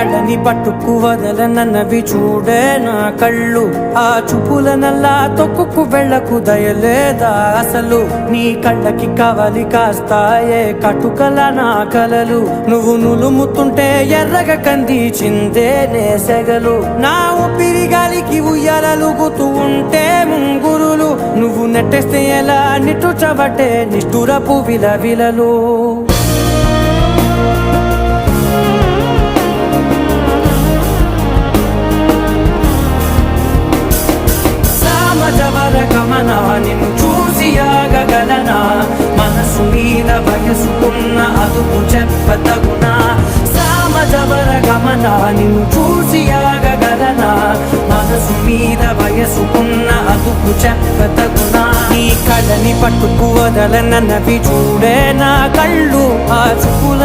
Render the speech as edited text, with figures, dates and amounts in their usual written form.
కళ్ళని పట్టుకు వదలనన్నవి చూడే నా కళ్ళు. ఆ చూపులనల్లా తొక్కుకు వెళ్ళకు దయలేదా అసలు. నీ కళ్ళకి కవలి కాస్తాయే కటుకల నా కలలు. నువ్వు నులుముతుంటే ఎర్రగా కందిచిందే నేసెగలు. నా ఊపిరి గాలికి ఉయ్యాలలుగుతూ ఉంటే ముంగురులు. నువ్వు నెట్టేస్తే ఎలా నిట్టుచబట్టే నిష్ఠురపు విలవిలలు. గమనా నిన్ను చూసి ఆగగలనా. మనసు మీద వయసుకున్న అదుపు చెప్పతగునా. సామజవర గమనా నిన్ను చూసి ఆగగలనా. మనసు మీద వయసుకున్న అదుపు చెప్పతగునా. నీ కళ్ళని పట్టుకు వదలనన్నవి చూడే నా కళ్ళు. ఆ చూపుల